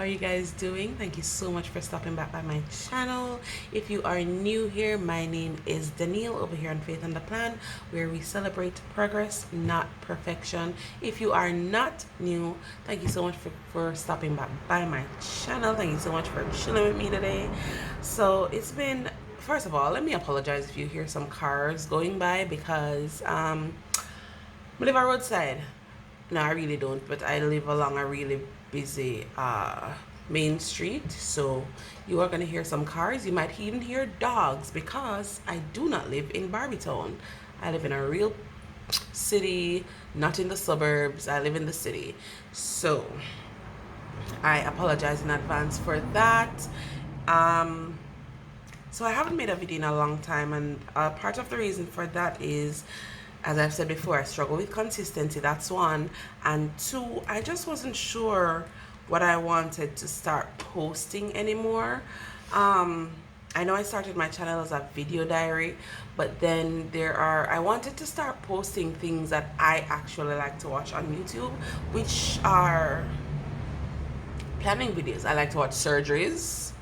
you guys doing? Thank you so much for stopping back by my channel. If you are new here, my name is Danielle over here on Faith and the Plan, where we celebrate progress, not perfection. If you are not new, thank you so much for stopping back by my channel. Thank you so much for chilling with me today. So it's been, first of all, let me apologize if you hear some cars going by because I live on roadside. No, I really don't, but I live along a really busy main street, so you are going to hear some cars. You might even hear dogs because I do not live in Barbytown. I live in a real city, not in the suburbs. I live in the city, so I apologize in advance for that. So I haven't made a video in a long time, and part of the reason for that is, as I've said before, I struggle with consistency. That's one. And two, I just wasn't sure what I wanted to start posting anymore. I know I started my channel as a video diary, but then I wanted to start posting things that I actually like to watch on YouTube, which are planning videos. I like to watch surgeries.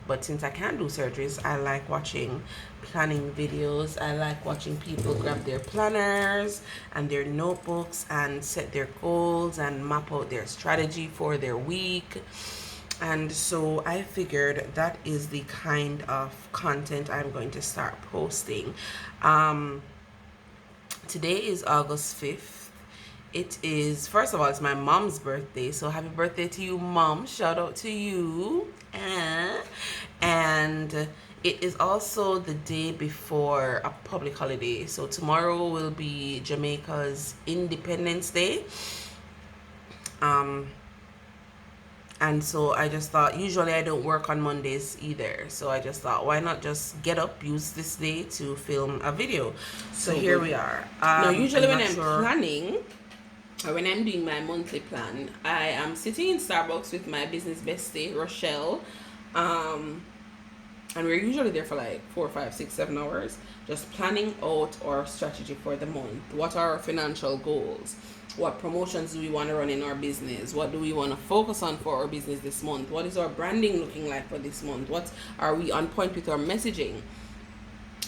But since I can't do surgeries, I like watching planning videos. I like watching people grab their planners and their notebooks and set their goals and map out their strategy for their week. And so I figured that is the kind of content I'm going to start posting. Today is August 5th. It is, first of all, it's my mom's birthday, so happy birthday to you, Mom. Shout out to you. And it is also the day before a public holiday, so tomorrow will be Jamaica's Independence Day. And so I just thought, usually I don't work on Mondays either, so I just thought, why not just get up, use this day to film a video. So here we are. Now usually when I'm planning, or when I'm doing my monthly plan, I am sitting in Starbucks with my business bestie, Rochelle. And we're usually there for like 4, 5, 6, 7 hours, just planning out our strategy for the month. What are our financial goals? What promotions do we want to run in our business? What do we want to focus on for our business this month? What is our branding looking like for this month? What are we on point with our messaging?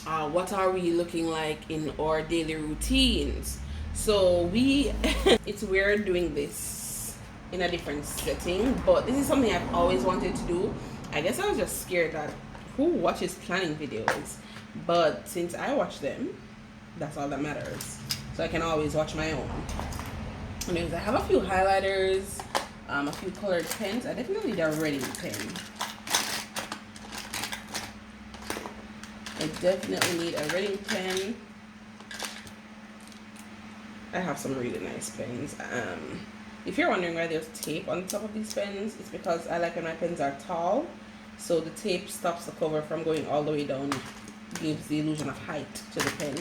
What are we looking like in our daily routines? So it's weird doing this in a different setting, but this is something I've always wanted to do. I guess I was just scared that who watches planning videos, but since I watch them, that's all that matters. So I can always watch my own. Anyways, I have a few highlighters, a few colored pens. I definitely need a reading pen. I definitely need a reading pen. I have some really nice pens. If you're wondering why there's tape on the top of these pens, it's because I like when my pens are tall, so the tape stops the cover from going all the way down, gives the illusion of height to the pen.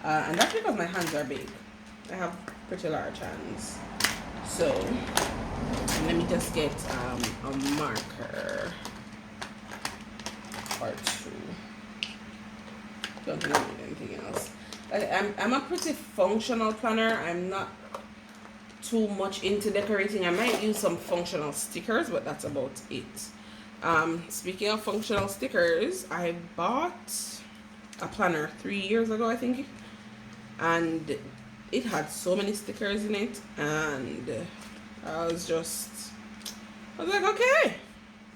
And that's because my hands are big. I have pretty large hands. So let me just get a marker or two. Don't think I need anything else. I'm a pretty functional planner. I'm not too much into decorating. I might use some functional stickers, but that's about it. Speaking of functional stickers, I bought a planner 3 years ago, I think, and it had so many stickers in it, and I was like,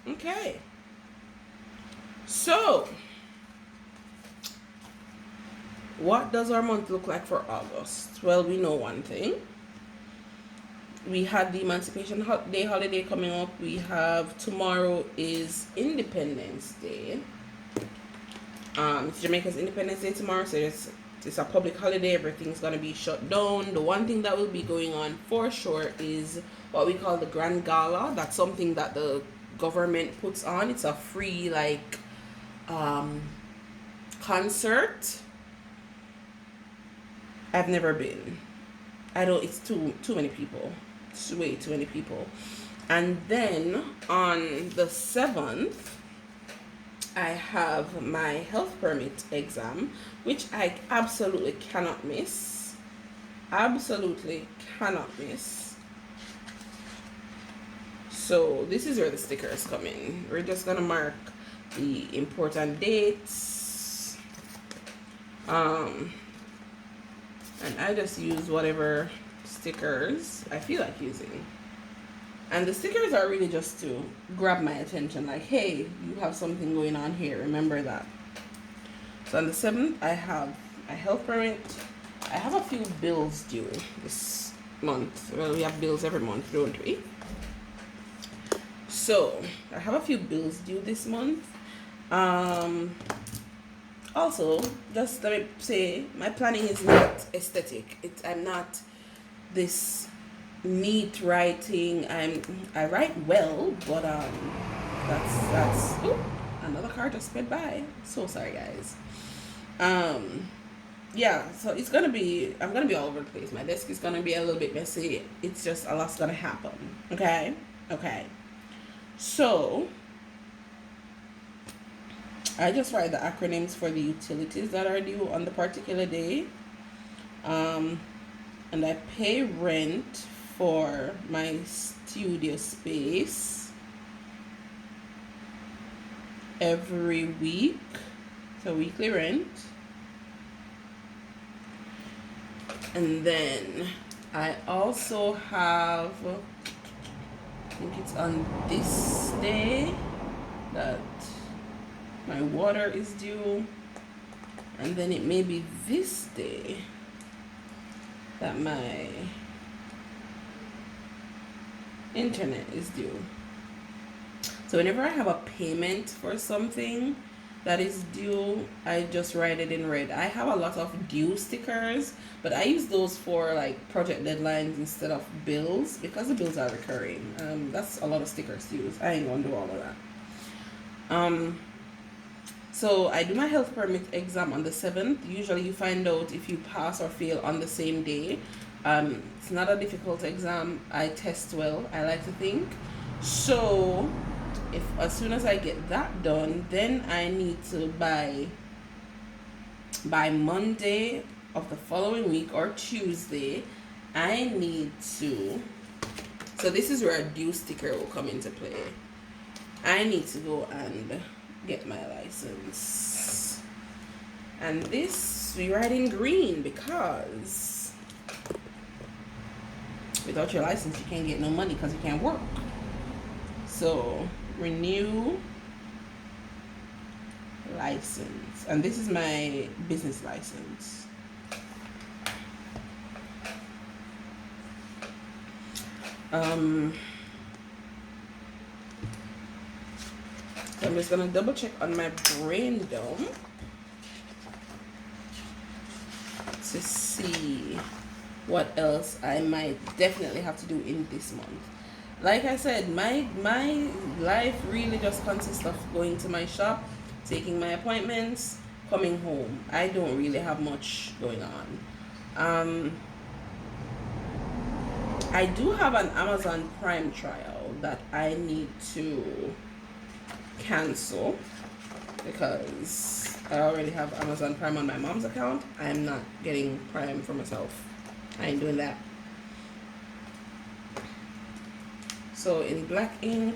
okay. So what does our month look like for August? Well, we know one thing. We had the Emancipation Day holiday coming up. We have, tomorrow is Independence Day. It's Jamaica's Independence Day tomorrow, so it's a public holiday. Everything's gonna be shut down. The one thing that will be going on for sure is what we call the Grand Gala. That's something that the government puts on. It's a free concert. I've never been. It's too many people. It's way too many people. And then on the 7th, I have my health permit exam, which I absolutely cannot miss. So this is where the stickers come in. We're just gonna mark the important dates. And I just use whatever stickers I feel like using. And the stickers are really just to grab my attention, like, hey, you have something going on here, remember that. So on the 7th, I have a health permit. I have a few bills due this month. Well, we have bills every month, don't we? So I have a few bills due this month. Also, just let me say, my planning is not aesthetic. I'm not this neat writing. I write well, but that's ooh, another car just sped by. So sorry, guys. Yeah, so it's gonna be, I'm gonna be all over the place. My desk is gonna be a little bit messy. It's just a lot's gonna happen. Okay. So I just write the acronyms for the utilities that are due on the particular day. And I pay rent for my studio space every week. So weekly rent. And then I also have, I think it's on this day that my water is due, and then it may be this day that my internet is due. So whenever I have a payment for something that is due, I just write it in red. I have a lot of due stickers, but I use those for like project deadlines instead of bills because the bills are recurring. That's a lot of stickers to use. I ain't gonna do all of that. So I do my health permit exam on the 7th. Usually you find out if you pass or fail on the same day. It's not a difficult exam. I test well, I like to think. So if as soon as I get that done, then I need to by Monday of the following week or Tuesday, I need to, so this is where a due sticker will come into play. I need to go and get my license. And this we write in green because without your license you can't get no money because you can't work. So renew license, and this is my business license. So I'm just gonna double check on my brain dump to see what else I might definitely have to do in this month. Like I said, my life really just consists of going to my shop, taking my appointments, coming home. I don't really have much going on. I do have an Amazon Prime trial that I need to cancel because I already have Amazon Prime on my mom's account. I'm not getting Prime for myself. I ain't doing that. So in black ink,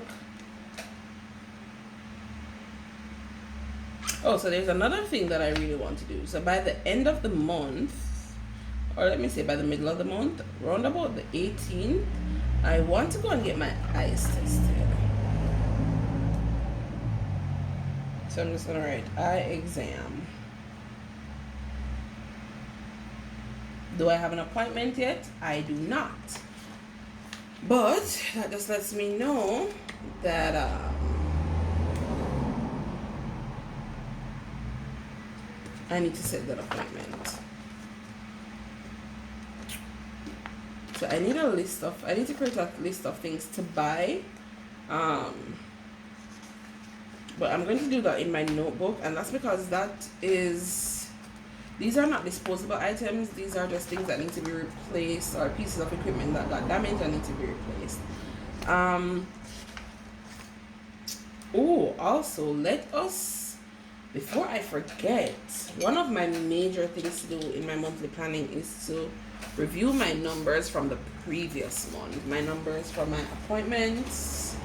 oh, so there's another thing that I really want to do. So by the end of the month, or let me say by the middle of the month, around about the 18th, I want to go and get my eyes tested. So I'm just gonna write eye exam. Do I have an appointment yet? I do not. But that just lets me know that I need to set that appointment. So I need to create a list of things to buy. But I'm going to do that in my notebook, and that's because these are not disposable items. These are just things that need to be replaced, or pieces of equipment that got damaged and need to be replaced. Also, let us, before I forget, one of my major things to do in my monthly planning is to review my numbers from the previous month. My numbers for my appointments,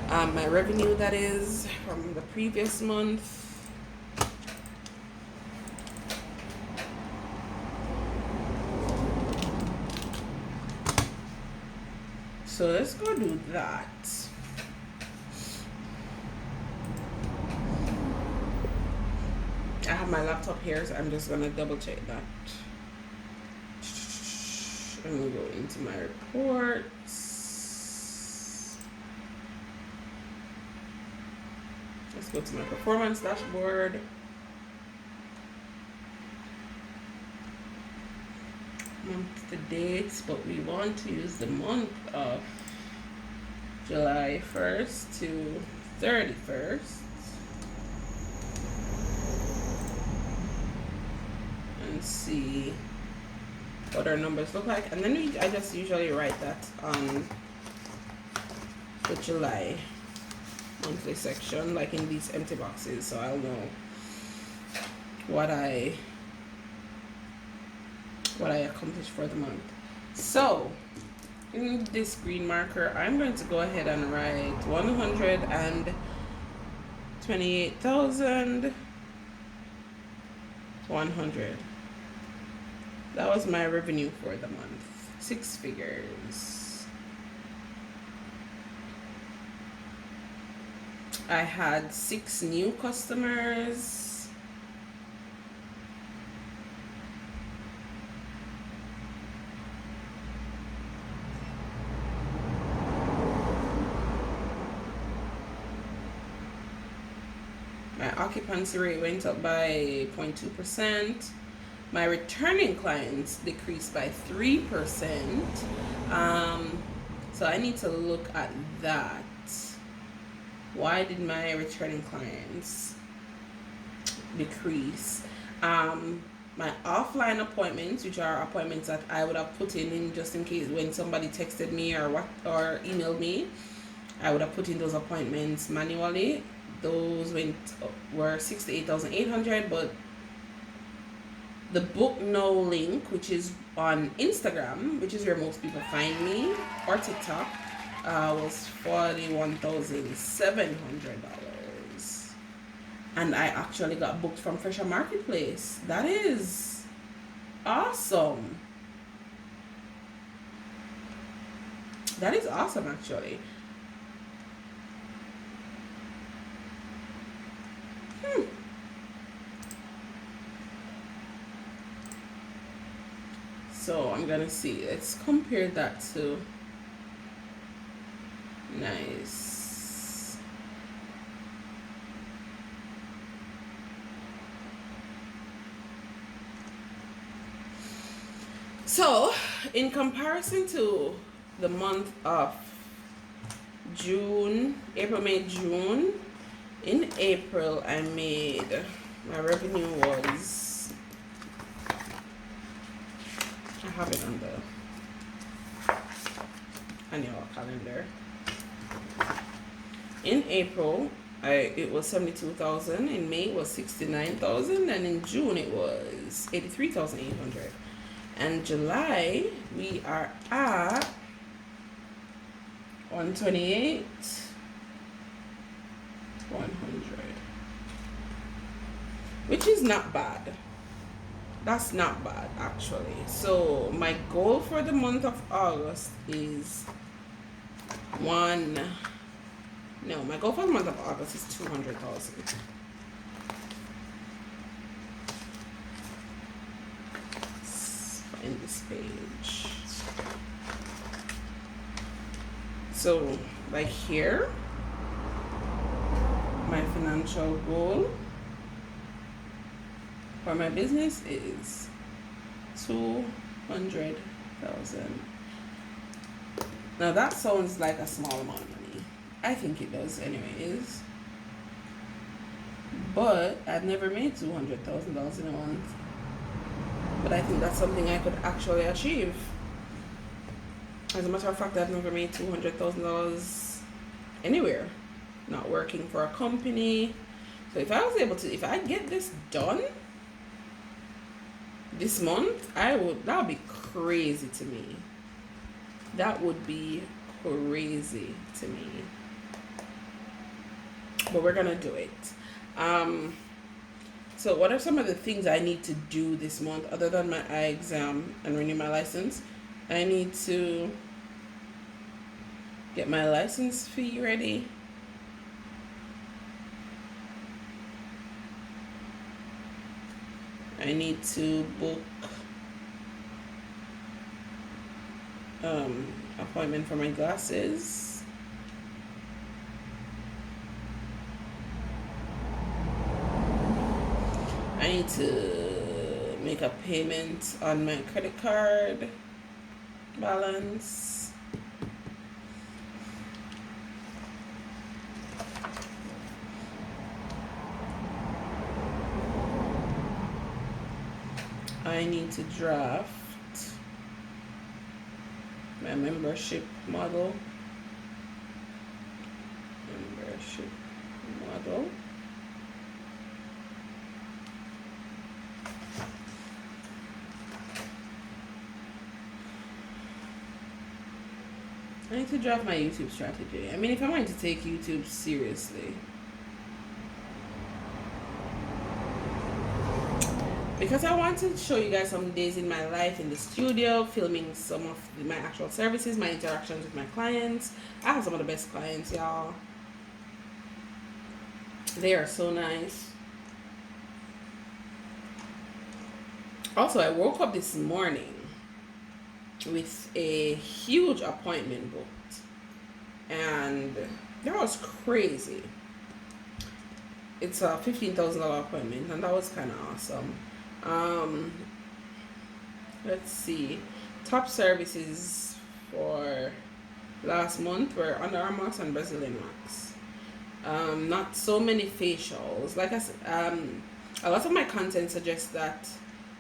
My revenue, that is, from the previous month. So let's go do that. I have my laptop here, so I'm just gonna double check that. I'm gonna go into my reports. Let's go to my performance dashboard. Month to date, but we want to use the month of July 1st to 31st. And see what our numbers look like. And then I just usually write that on the July monthly section, like in these empty boxes, so I'll know what I accomplished for the month. So in this green marker, I'm going to go ahead and write 128,100. That was my revenue for the month. 6 figures. I had 6 new customers. My occupancy rate went up by 0.2%. My returning clients decreased by 3%. So I need to look at that. Why did my returning clients decrease? My offline appointments, which are appointments that I would have put in just in case when somebody texted me or emailed me, I would have put in those appointments manually. Those were 68,800, but the book now link, which is on Instagram, which is where most people find me, or TikTok, was $41,700. And I actually got booked from Fresher Marketplace. That is awesome. That is awesome, actually. So I'm gonna see, let's compare that to, nice. So in comparison to the month of June, April, May, June, in April my revenue was, I have it on the annual calendar. In April, it was 72,000. In May, it was 69,000, and in June, it was 83,800. And July, we are at 128,100, which is not bad. That's not bad, actually. So my goal for the month of August is my goal for the month of August is 200,000. In this page. So like here, my financial goal for my business is 200,000. Now that sounds like a small amount of money. I think it does anyways. But I've never made $200,000 in a month. But I think that's something I could actually achieve. As a matter of fact, I've never made $200,000 anywhere, not working for a company. So if I get this done this month, that would be crazy to me. That would be crazy to me. but we're gonna do it. So what are some of the things I need to do this month other than my eye exam and renew my license? I need to get my license fee ready. I need to book appointment for my glasses. I need to make a payment on my credit card balance. I need to draft my membership model. I need to draft my YouTube strategy. I mean, if I'm going to take YouTube seriously, because I want to show you guys some days in my life in the studio, filming some of my actual services, my interactions with my clients. I have some of the best clients, y'all. They are so nice. Also, I woke up this morning with a huge appointment booked, and that was crazy. It's a $15,000 appointment, and that was kind of awesome. Let's see, top services for last month were Under Armour and Brazilian wax. Not so many facials. Like I said, a lot of my content suggests that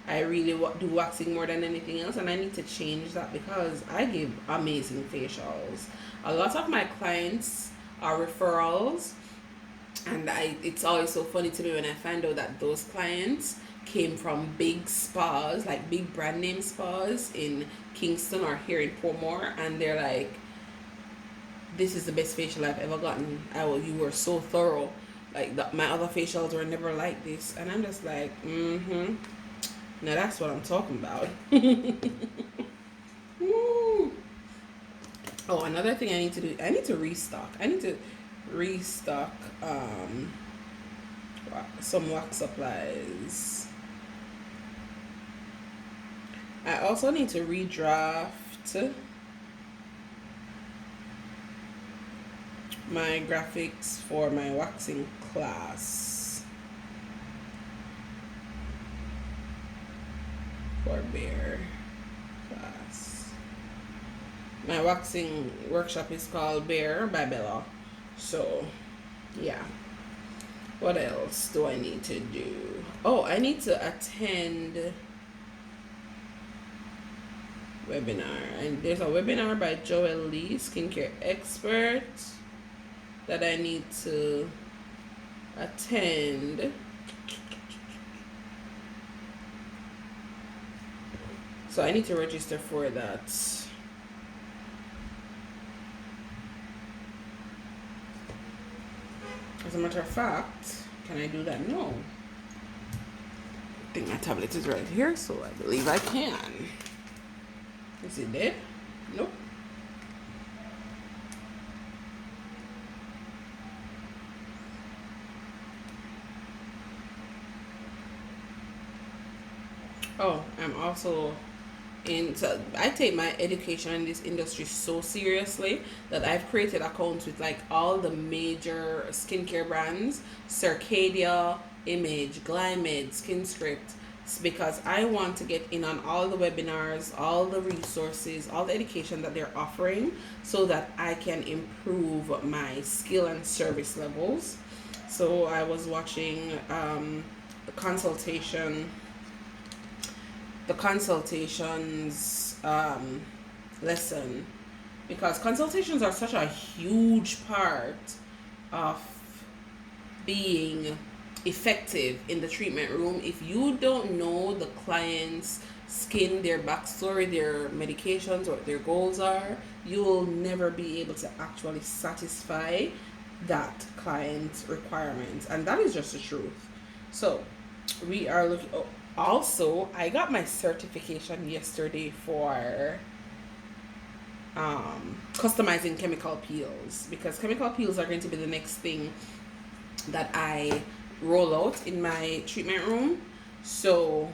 I really do waxing more than anything else, and I need to change that because I give amazing facials. A lot of my clients are referrals, and it's always so funny to me when I find out that those clients came from big spas, like big brand name spas in Kingston or here in Portmore, and they're like, this is the best facial I've ever gotten. You were so thorough. Like, my other facials were never like this. And I'm just like, now that's what I'm talking about. Oh, another thing I need to do, I need to restock some wax supplies. I also need to redraft my graphics for my waxing class for Bear class. My waxing workshop is called Bear by Bella. So yeah, what else do I need to do? Oh, I need to attend webinar, and there's a webinar by Joel Lee, skincare expert, that I need to attend. So I need to register for that. As a matter of fact, can I do that? No. I think my tablet is right here, so I believe I can. Is it dead? Nope. Oh, I'm also so I take my education in this industry so seriously that I've created accounts with like all the major skincare brands: Circadia, Image, Glymed, SkinScript, because I want to get in on all the webinars, all the resources, all the education that they're offering, so that I can improve my skill and service levels. So I was watching the consultations lesson, because consultations are such a huge part of being effective in the treatment room. If you don't know the client's skin, their backstory, their medications, what their goals are, you will never be able to actually satisfy that client requirement, and that is just the truth. So we are looking. Oh, also, I got my certification yesterday for customizing chemical peels, because chemical peels are going to be the next thing that I roll out in my treatment room. So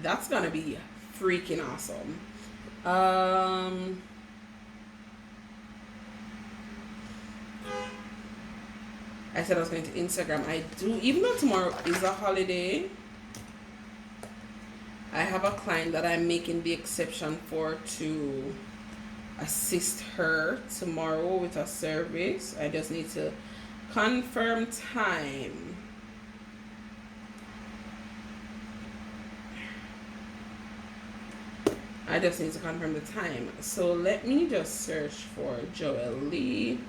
that's gonna be freaking awesome. I said I was going to Instagram. I do, even though tomorrow is a holiday, I have a client that I'm making the exception for to assist her tomorrow with a service. I just need to confirm time. I just need to confirm the time. So let me just search for Joel Lee.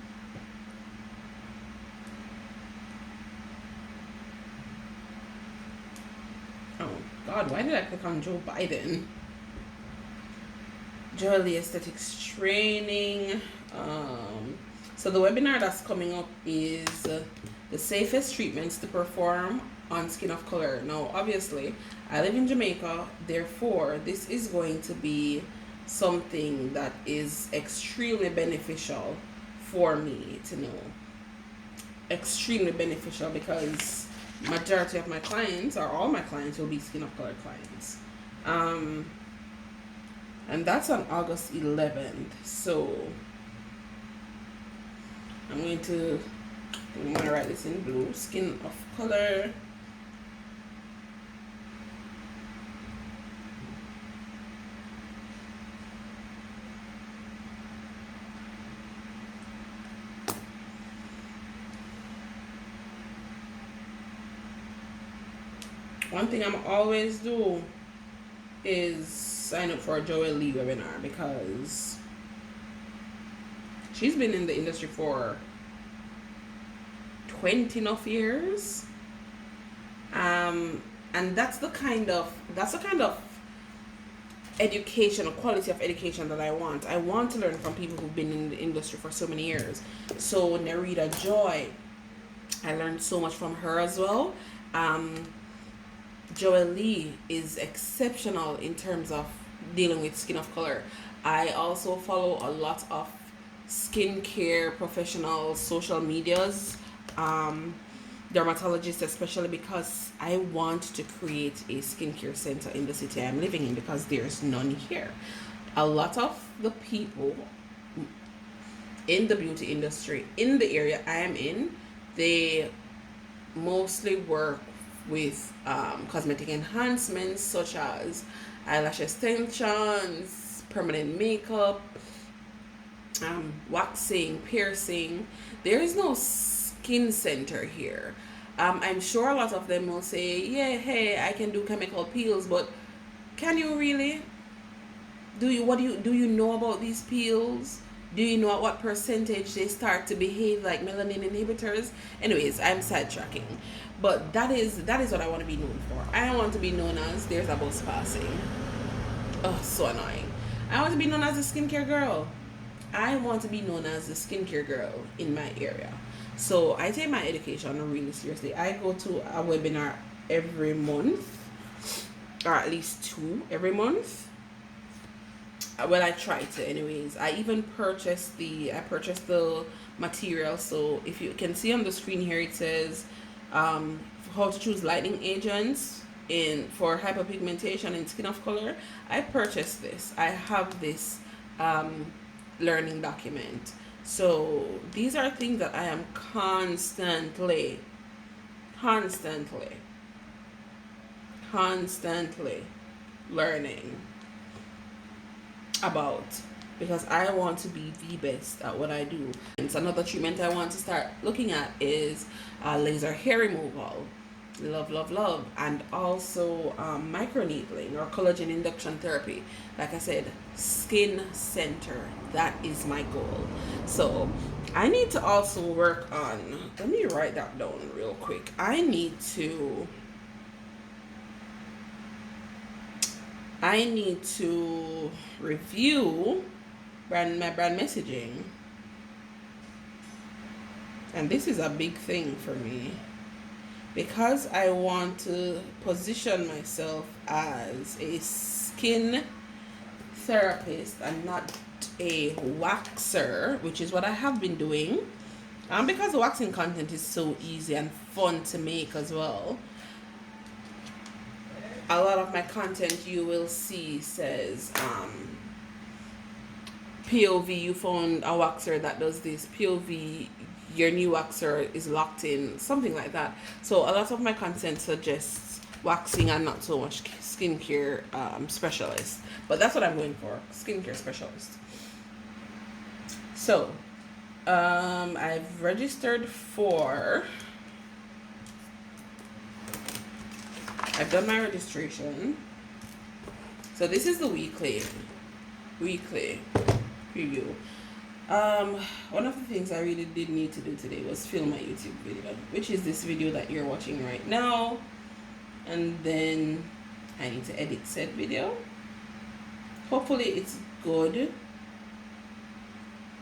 Oh God, why did I click on Joe Biden? Joel Lee Aesthetics Training. So the webinar that's coming up is the safest treatments to perform on skin of color. Now, obviously, I live in Jamaica, therefore, this is going to be something that is extremely beneficial for me to know. Extremely beneficial, because majority of my clients, or all my clients, will be skin of color clients. And that's on August 11th. So I'm going to write this in blue. Skin of color. One thing I'm always do is sign up for a Joel Lee webinar, because she's been in the industry for 20 enough years. And that's the kind of education, quality of education that I want. I want to learn from people who've been in the industry for so many years. So Nerida Joy, I learned so much from her as well. Joel Lee is exceptional in terms of dealing with skin of color. I also follow a lot of skincare professionals, social medias, dermatologists especially, because I want to create a skincare center in the city I'm living in, because there's none here. A lot of the people in the beauty industry in the area I am in, they mostly work with cosmetic enhancements such as eyelash extensions, permanent makeup, waxing, piercing. There is no skin center here. I'm sure a lot of them will say, yeah, hey, I can do chemical peels, but can you really? Do you know about these peels? Do you know at what percentage they start to behave like melanin inhibitors? Anyways, I'm sidetracking. But that is what I want to be known for. I want to be known as, there's a bus passing. Oh, so annoying. I want to be known as a skincare girl. I want to be known as the skincare girl in my area. So I take my education really seriously. I go to a webinar every month, or at least 2 every month. Well, I try to anyways. I even purchased the material. So if you can see on the screen here, it says how to choose lightening agents for hyperpigmentation and skin of color. I purchased this. I have this learning document. So these are things that I am constantly learning about, because I want to be the best at what I do. And another treatment I want to start looking at is laser hair removal. Love. And also microneedling or collagen induction therapy. Like I said, skin center. That is my goal. So I need to also work on, let me write that down real quick. I need to review my brand messaging. And this is a big thing for me because I want to position myself as a skin therapist and not a waxer, which is what I have been doing. Because waxing content is so easy and fun to make as well. A lot of my content you will see says POV, you found a waxer that does this. POV, your new waxer is locked in, something like that. So a lot of my content suggests waxing and not so much skincare specialist. But that's what I'm going for, skincare specialist. So I've registered for, I've done my registration. So this is the weekly preview. One of the things I really did need to do today was film my YouTube video, which is this video that you're watching right now. And then I need to edit said video. Hopefully it's good.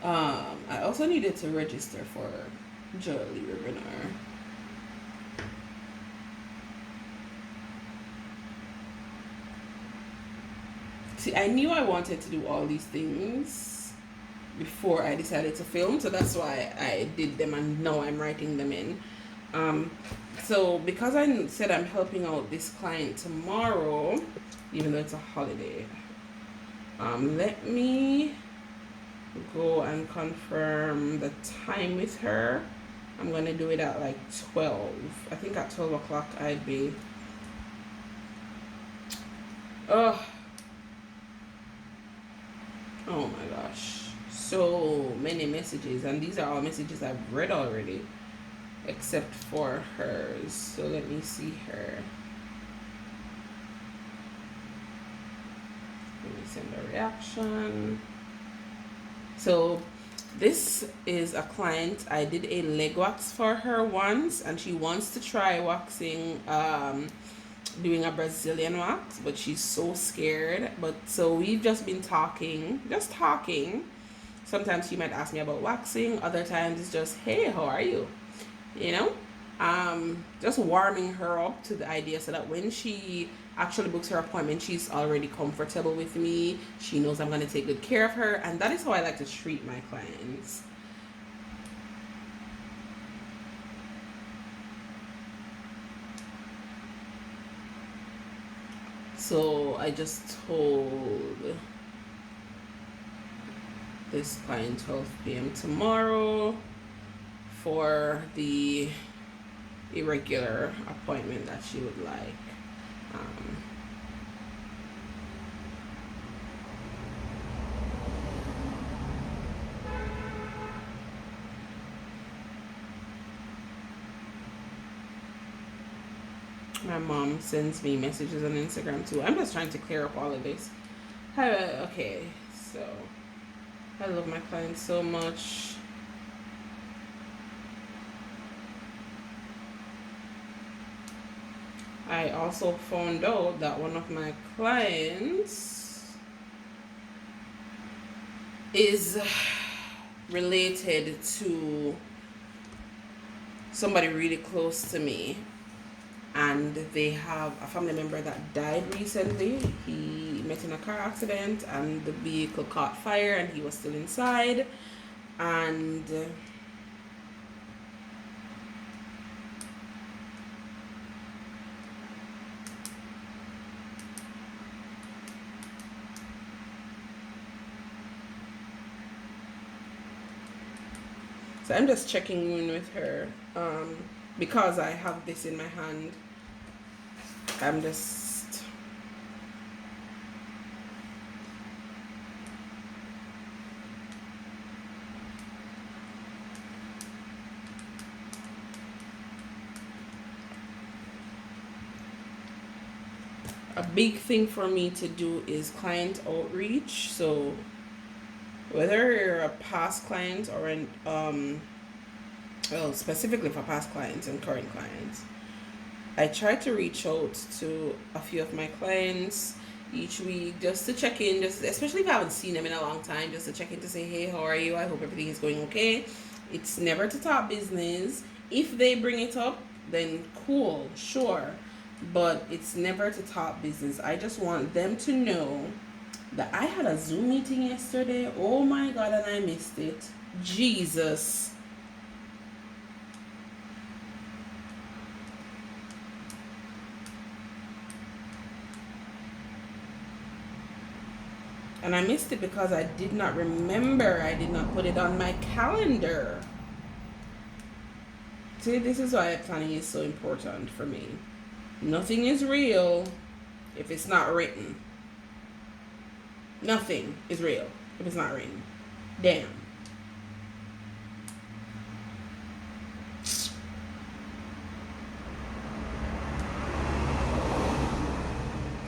I also needed to register for Jolly webinar. See, I knew I wanted to do all these things before I decided to film, so that's why I did them, and now I'm writing them in. So because I said I'm helping out this client tomorrow, even though it's a holiday, let me go and confirm the time with her. I'm gonna do it at like 12. I think at 12 o'clock I'd be oh my gosh, so many messages, and these are all messages I've read already except for hers. So let me see her. Let me send a reaction. So this is a client. I did a leg wax for her once, and she wants to try waxing, doing a Brazilian wax, but she's so scared. But so we've just been talking. Sometimes she might ask me about waxing, other times it's just, hey, how are you? You know? Just warming her up to the idea so that when she actually books her appointment, she's already comfortable with me. She knows I'm going to take good care of her, and that is how I like to treat my clients. So I just told this client 12 p.m. tomorrow for the irregular appointment that she would like. My mom sends me messages on Instagram too. I'm just trying to clear up all of this. Okay, so I love my clients so much. I also found out that one of my clients is related to somebody really close to me, and they have a family member that died recently. He met in a car accident and the vehicle caught fire and he was still inside, and so I'm just checking in with her because I have this in my hand. I'm just a big thing for me to do is client outreach. So whether you're a past client or an well, specifically for past clients and current clients, I try to reach out to a few of my clients each week just to check in, just especially if I haven't seen them in a long time, just to check in to say, hey, how are you? I hope everything is going okay. It's never to talk business. If they bring it up, then cool, sure. But it's never to talk business. I just want them to know that I had a Zoom meeting yesterday. Oh my God, and I missed it. Jesus. And I missed it because I did not remember. I did not put it on my calendar. See, this is why planning is so important for me. Nothing is real if it's not written. Nothing is real if it's not written. Damn.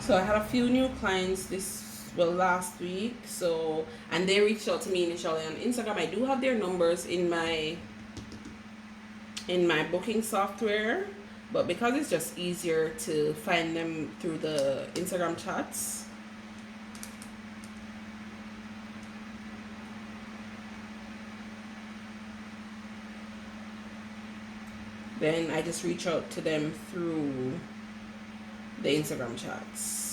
So I had a few new clients last week. So, and they reached out to me initially on Instagram. I do have their numbers in my booking software, but because it's just easier to find them through the Instagram chats, then I just reach out to them through the Instagram chats.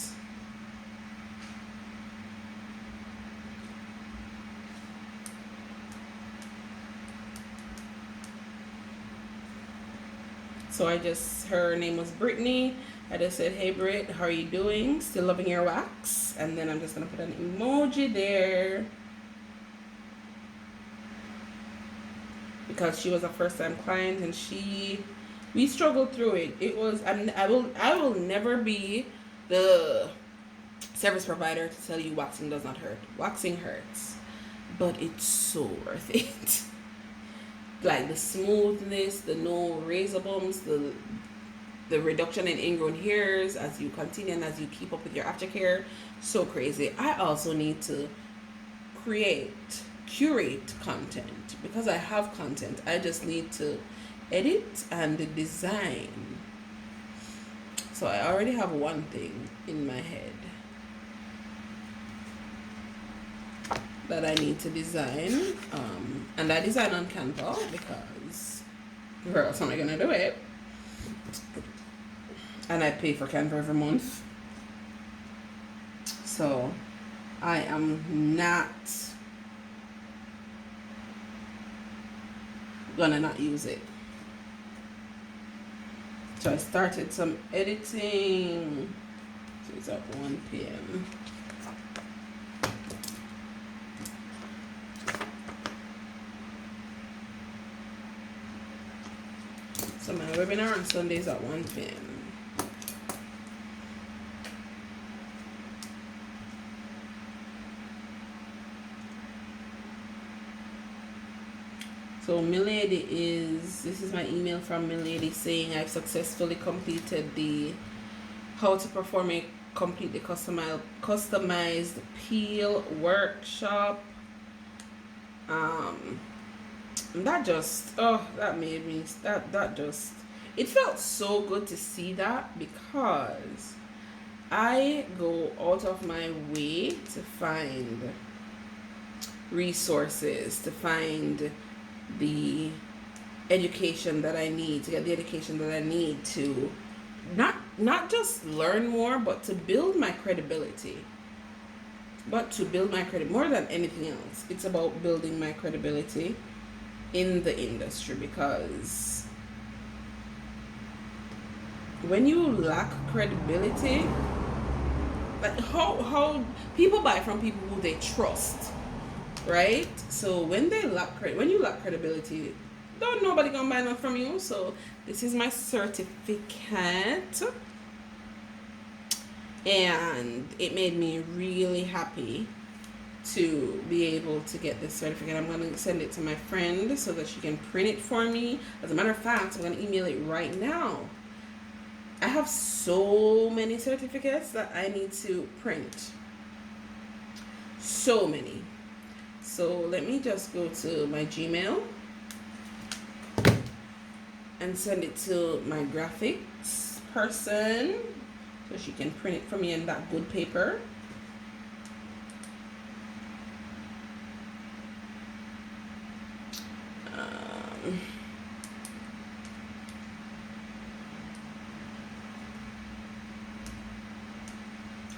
So her name was Brittany. I just said, hey Britt, how are you doing? Still loving your wax? And then I'm just gonna put an emoji there, because she was a first time client and we struggled through it. It was, and I will never be the service provider to tell you waxing does not hurt. Waxing hurts, but it's so worth it. Like the smoothness, the no razor bumps, the reduction in ingrown hairs as you continue and as you keep up with your aftercare. So crazy. I also need to curate content, because I have content. I just need to edit and design. So I already have one thing in my head that I need to design, and I design on Canva because where else am I gonna do it? And I pay for Canva every month, so I am not gonna not use it. So I started some editing. So it's at 1 p.m. So my webinar on Sundays at 1 p.m. So Milady this is my email from Milady saying I've successfully completed the how to perform a completely customized peel workshop. That just, that made me, it felt so good to see that, because I go out of my way to find resources, to find the education that I need, to get the education that I need to not just learn more, but to build my credibility. More than anything else, it's about building my credibility in the industry, because when you lack credibility, like how people buy from people who they trust, right? So when you lack credibility, don't nobody gonna buy nothing from you. So this is my certificate, and it made me really happy to be able to get this certificate. I'm going to send it to my friend so that she can print it for me. As a matter of fact, I'm going to email it right now. I have so many certificates that I need to print. So many. So let me just go to my Gmail and send it to my graphics person so she can print it for me in that good paper.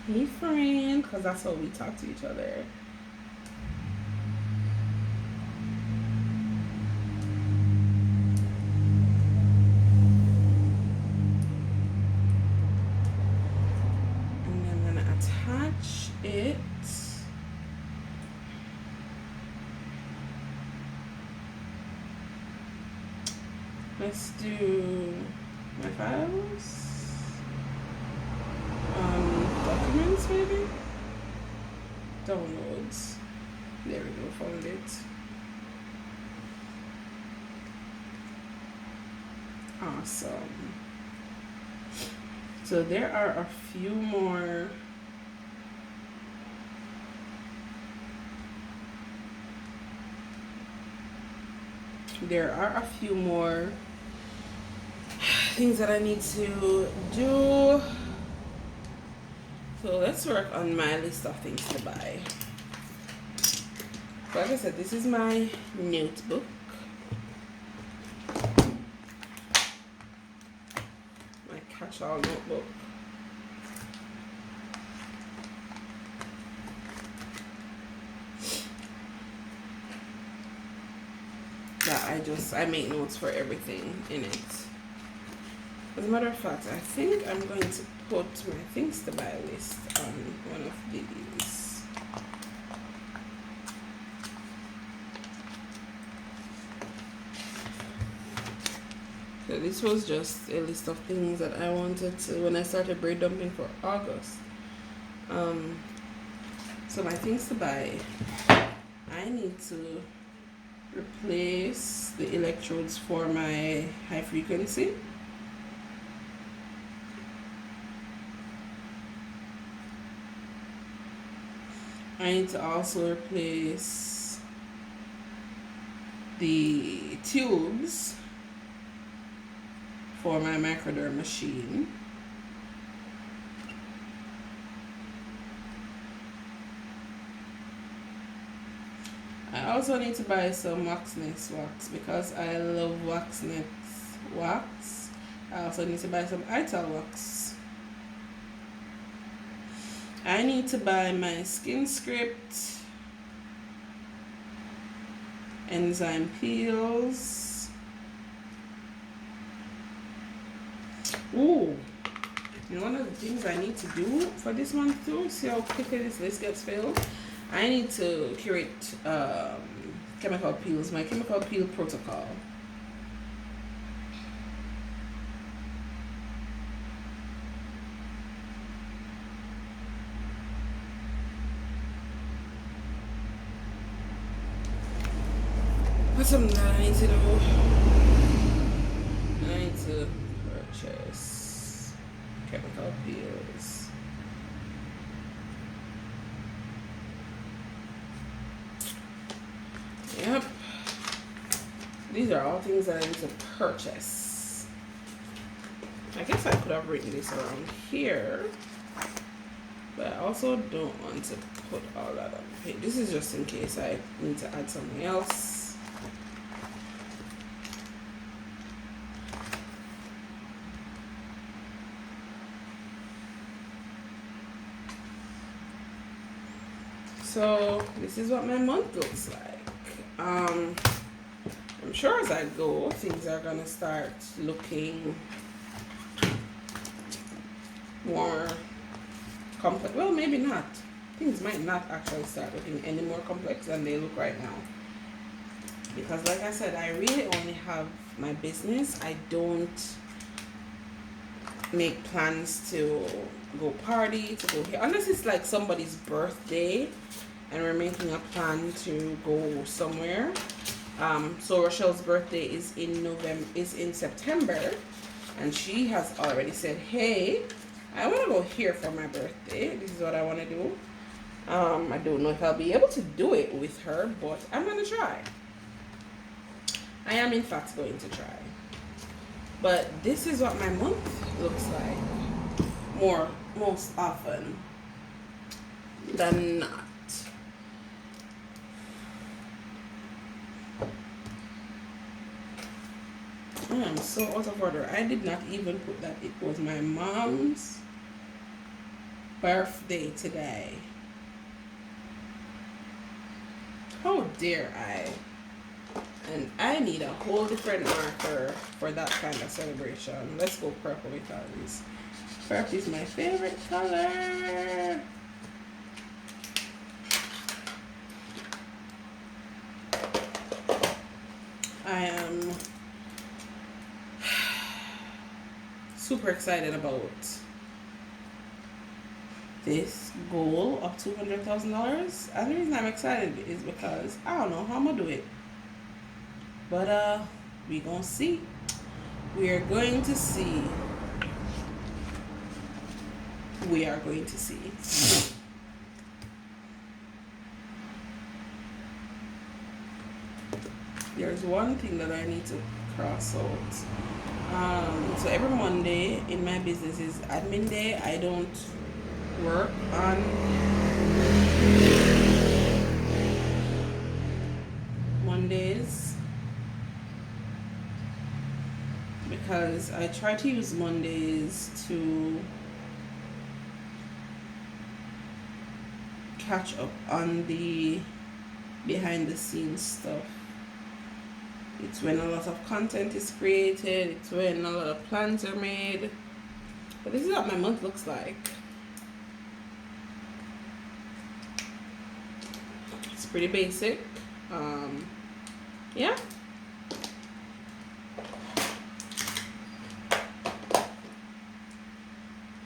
Hey friend, because that's how we talk to each other. And I'm gonna attach it. Let's do my files. Documents maybe? Downloads. There we go, found it. Awesome. So there are a few more things that I need to do. So let's work on my list of things to buy. So like I said, this is my notebook. My catch-all notebook. That I make notes for everything in it. As a matter of fact, I think I'm going to put my things to buy list on one of these. So this was just a list of things that I wanted to, when I started braid dumping for August. So my things to buy, I need to replace the electrodes for my high frequency. I need to also replace the tubes for my microderm machine. I also need to buy some Waxness wax because I love Waxness wax. I also need to buy some Ital wax. I need to buy my Skin Script enzyme peels. Ooh, and one of the things I need to do for this month too, see how quickly this list gets filled, I need to curate chemical peels, my chemical peel protocol. What's something that I need to do? I need to purchase chemical peels. Yep. These are all things that I need to purchase. I guess I could have written this around here, but I also don't want to put all that on the page. This is just in case I need to add something else. So this is what my month looks like. I'm sure as I go, things are gonna start looking more complex. Well, maybe not. Things might not actually start looking any more complex than they look right now. Because like I said, I really only have my business. I don't make plans to go party, to go here, unless it's like somebody's birthday and we're making a plan to go somewhere. So Rochelle's birthday is in September, and she has already said, hey, I want to go here for my birthday. This is what I want to do. I don't know if I'll be able to do it with her, but I'm going to try. I am in fact going to try. But this is what my month looks like most often than not. am so out of order. I did not even put that it was my mom's birthday today. How dare I? And I need a whole different marker for that kind of celebration. Let's go purple because purple is my favorite color. I am super excited about this goal of $200,000. And the reason I'm excited is because I don't know how I'm gonna do it. But we gonna see. We are going to see. We are going to see. There's one thing that I need to cross out. So every Monday in my business is admin day. I don't work on Mondays because I try to use Mondays to catch up on the behind the scenes stuff. It's when a lot of content is created, it's when a lot of plans are made. But this is what my month looks like. It's pretty basic. Yeah.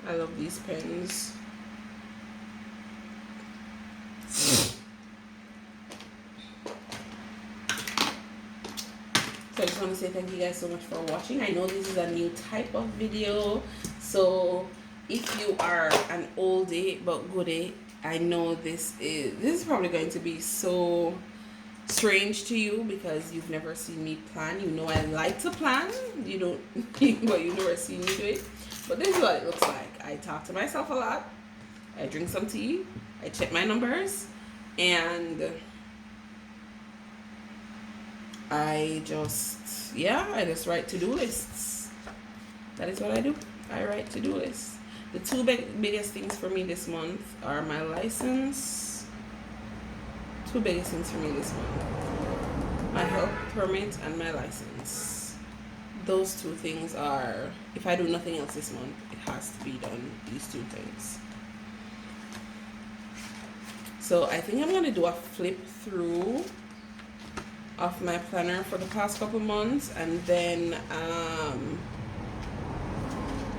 I love these pens. So I just want to say thank you guys so much for watching. I know this is a new type of video, so if you are an oldie but goodie, I know this is probably going to be so strange to you because you've never seen me plan. You know I like to plan, you don't, but you've never seen me do it. But this is what it looks like. I talk to myself a lot, I drink some tea, I check my numbers, and I just write to-do lists. That is what I do. I write to-do lists. The two biggest things for me this month are my license. Two biggest things for me this month: my health permit and my license. Those two things are, if I do nothing else this month, it has to be done, these two things. So I think I'm going to do a flip through of my planner for the past couple months and then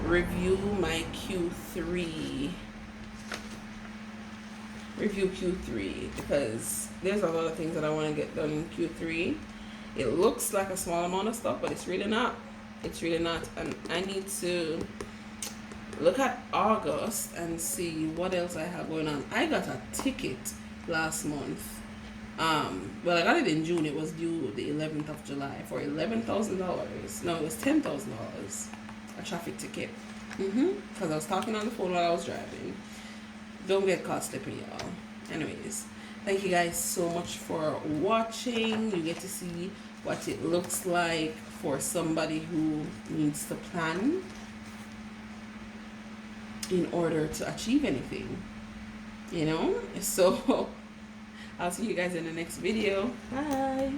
review my Q3 because there's a lot of things that I want to get done in Q3. It looks like a small amount of stuff, but it's really not. And I need to look at August and see what else I have going on. I got a ticket last month. Well, I got it in June. It was due the 11th of July for $11,000. No, it was $10,000. A traffic ticket. Because I was talking on the phone while I was driving. Don't get caught slipping, y'all. Anyways, thank you guys so much for watching. You get to see what it looks like for somebody who needs to plan in order to achieve anything, you know. So I'll see you guys in the next video. Bye.